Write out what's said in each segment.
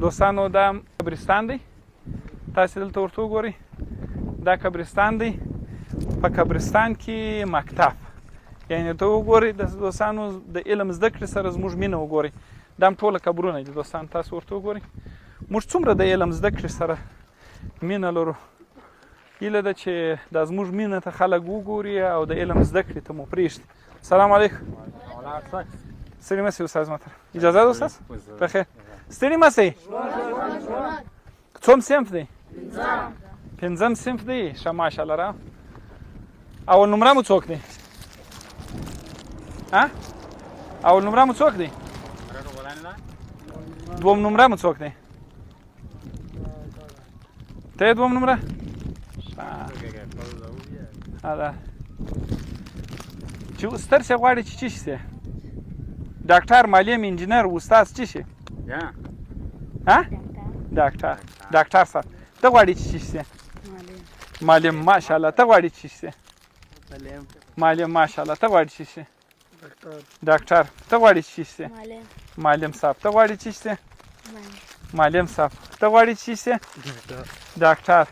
دوستانو دا قبرستان دی، تاسې دلته ورته وګورئ. دا قبرستان دی، په قبرستان کې مکتب، یعنې ته وګورئ د دوستانو د علم زده کړې سره زموږ مینه وګورئ. دا هم ټوله قبرونه دي دوستان، تاسو ورته وګورئ. موږ څومره د علم زده کړې سره مینه لرو. هیله ده چې دا زموږ مینه ته خلک وګوري او د علم زده کړې ته مو پرېږدي. سلام علیکم. ستړي مه سئ استاد متر، اجازه ده استاد؟ بخیر. ستړي مه سئ. څوم صنف دی؟ پنځم صنف دی. ښه ماشاءالله را. اول نمره مو څوک دی؟ اول نمره مو څوک دی؟ دوم نمره مو څوک دی؟ ته یې دوم نمره؟ دا چې ستر شي غواړي چې څه شي؟ ډاکټر، معلم، انجینر، استاد څه شي؟ ډاکټر صاحب. ته غواړي چې څه شي؟ معلم. ماشاءالله. ته غواړي چې څه شي؟ معلم. ماشاءالله. ته غواړي چې څه شي؟ ډاکټر. ته غواړي چې څه شي؟ معلم صاحب. ته غواړي چې څه شي؟ معلم صاحب. ته غواړي چې څه شي؟ ډاکټر.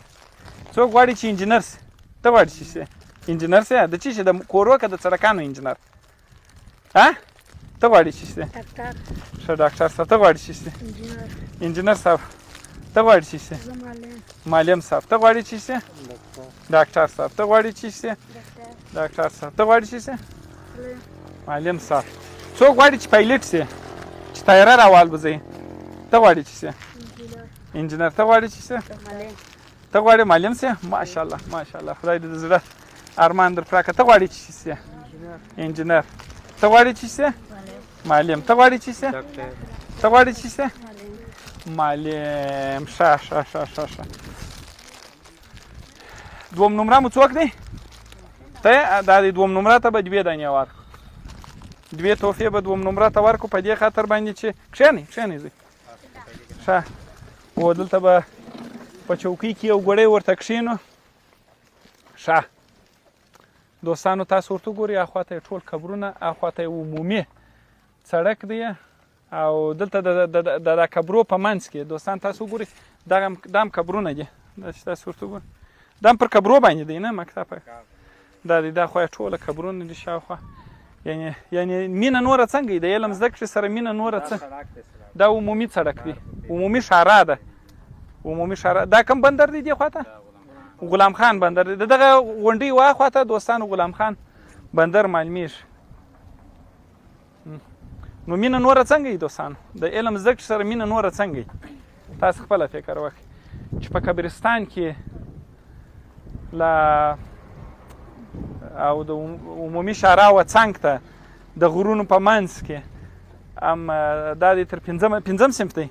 څوک غواړي چې انجینر شي؟ ته غواړي چې څه شي؟ انجینر شي. د څه شي؟ د کورو که د سړکانو انجینر؟ ته غواړي چې څه شي؟ ښه ډاکټر صاحب. ته غواړي چې څه شي؟ انجینر صاحب. ته غواړي چې څه شي؟ معلم صاحب. ته غواړي چې څه شي؟ ډاکټر صاحب. ته غواړي چې څه شي؟ ډاکټر صاحب. ته غواړي چې څه شي؟ معلم صاحب. څوک غواړي چې پایلټ شي، چې طیاره راوالوځي؟ ته غواړي چې څه؟ انجینر. ته غواړي چې څه؟ ته غواړې معلم شې؟ ماشاءالله ماشاءالله. خدای دې د زړه ارمان در پوره کړه. ته غواړې چې شې؟ انجینر. ته غواړې چې شې؟ معلم. ته غواړې چې شې؟ ته غواړې چې شې؟ معلم. ښه. دوم نمره مو څوک دی؟ ته. دا دی دوم نمره ته به 2 دانې ورکړو، 2 تحفې به دوم نمره ته ورکړو په دې خاطر باندې چې کښېنئ ځئ. ښه. او دلته به په چوکۍ کې یو ګوړی ورته کښېنو. ښه دوستانو، تاسو ورته وګورئ. اخواته یې ټول قبرونه، اخواته یې عمومي سړک دی، او دلته د قبرو په منځ کې دوستان تاسو وګورئ. دا هم قبرونه دي، دا چې تاسو ورته وګورئ. دا هم پر قبرو باندې دی نه مکتب. دا دی، دا خو یې ټوله قبرونه دي شاوخوا. یعنې مینه نوره څنګه وي د علم زده کړې سره؟ مینه نوره څه؟ دا عمومي سړک دی، عمومي شارع ده. عمومي شارع. دا کوم بندر دی دې خواته؟ غلام خان بندر دی. دغه غونډۍ وا خواته دوستانو غلام خان بندر معلومیږي. نو مینه نوره څنګه وي دوستانو؟ د علم زده کړې سره مینه نوره څنګه وي؟ تاسو خپله فکر وکړئ چې په قبرستان کې او د عمومي شارع و څنګ ته د غرونو په منځ کې دا دی تر 5م صنف دی،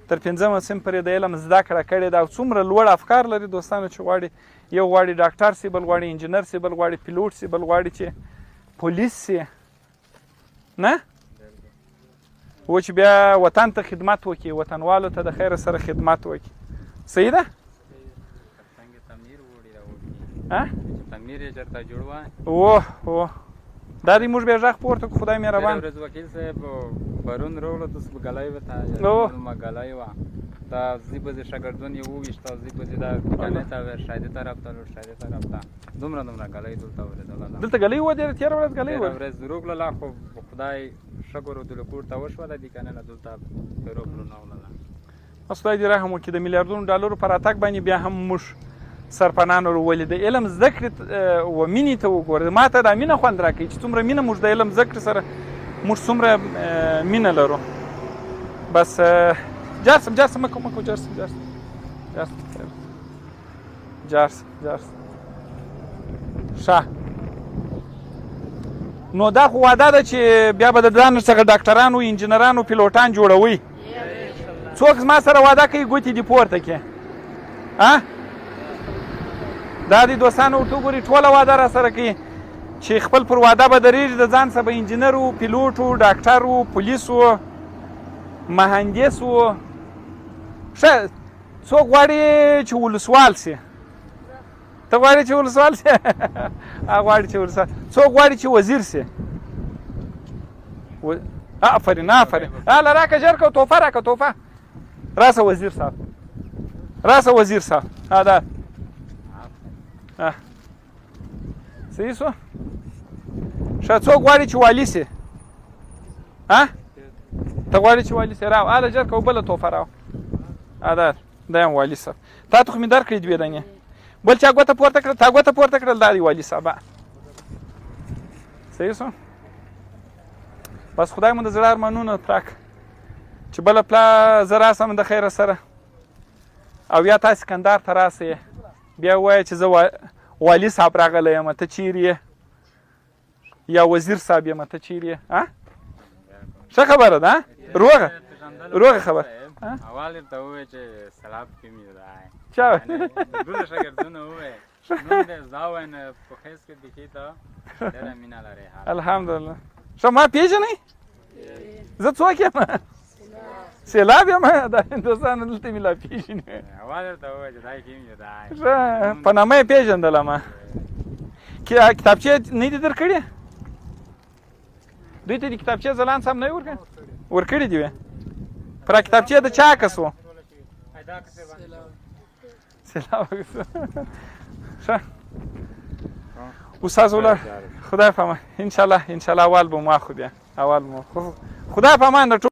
تر 5م صنف پورې د علم زده کړه کړې ده. او څومره لوړ افکار لري دوستانو چې غواړي، یو غواړي ډاکټر سي، بل غواړي انجینر سي، بل غواړي پیلوټ سي، بل غواړي چې پولیس سي، نه و چې بیا وطن ته خدمت وکړي، وطنوالو ته د خیر سره خدمت وکړي. صحیح ده؟ تمیر یې چېرته جوړ وای. اوه دا دی موږ بیا غږ پورته کړو. خدای مهربان. ورځ وکیل صاحب پرون راوړو تاسو په ګلای وته ما ګلای و دا زی په شاګردون یو وښته زی په دا کنه تا شاید طرف ته دومره ګلای دلته ورته دلته ګلای و دې تیر ورځ ګلای و ورځ روغ لا خو خدای شکر ودل کوړ ته وشو د کنه دلته روغ نه ولا. خدای دې رحم وکړي. د میلیارډونو ډالرو پر اتاک باندې بیا هم موږ سرپنان ورولې د علم زده کړې و مینې ته وګوره. ما ته دا مینه خوند راکوي چې څومره مینه موږ د علم زده کړې سره موږ څومره مینه لرو. بس جارسم مکو جارسم ښه. نو دا خو واده ده چې بیا به د ځان څخه ډاکټرانو، انجینرانو، پیلوټان جوړوي. څوک زما سره واده کوي ګوتې دې پورته کړي. دا دی دوستانو ورته وګورئ ټوله واده را سره کوي چې خپل پر واده به درېږي، د ځان څخه به انجینر و، پیلوټ و، ډاکټر و، پولیس و، مهندس و. ښه څوک غواړي چې ولسوال سي؟ ته غواړې چې ولسوال سي؟ غواړي چې ولسوال. څوک غواړي چې وزیر سي؟ آفرین. له راکه ژر که تحفه راکه تحفه. راشه وزیر صاحب راشه وزیر صاحب دا صحیح شو ښه څوک غواړي چې والي سي ته غواړې چې والي سي راو هله ژر که بله توفه راو دا یم والي صاحب تا ته خو مې درکړې دوې دانې بل چا ګوته پورته کړه تا ګوته پورته کړل دا دی والي صاحب صحیح شو بس خدای مو د زړه ارمانونه پوره کړه چې بله پلا زه راسم د خیره سره او یا تاسې کندهار ته راسئ بیا ووایه چې زه والي صاحب راغلی یم ته چیرې یې یا وزیر صاحب یم ته چیرې یې ښه خبره ده روغه خبره اول ورته ووایه چې سلام کې مې دی چا ټولو شاګردونو ووایه نوم دې زدا ووایم په خیز کې دیکھي ته ډېره مینه لرې الحمدلله ښه ما پېژنئ زه څوک یم سیلاب یم دا هندوستان دلته مې لا پېژني اول ورته ووایه چې دا کې مې دی ښه په نامه یې پېژندله ما کتابچې نه دي درکړې دوی ته د کتابچې ځلان صاحب نه یې ورکړي دي وې پر کتابچې د چا کس و سیلاب ښه استاد ولاړ خدای په امان انشاءالله اول به مو اخو بیا اول مو خدای په امان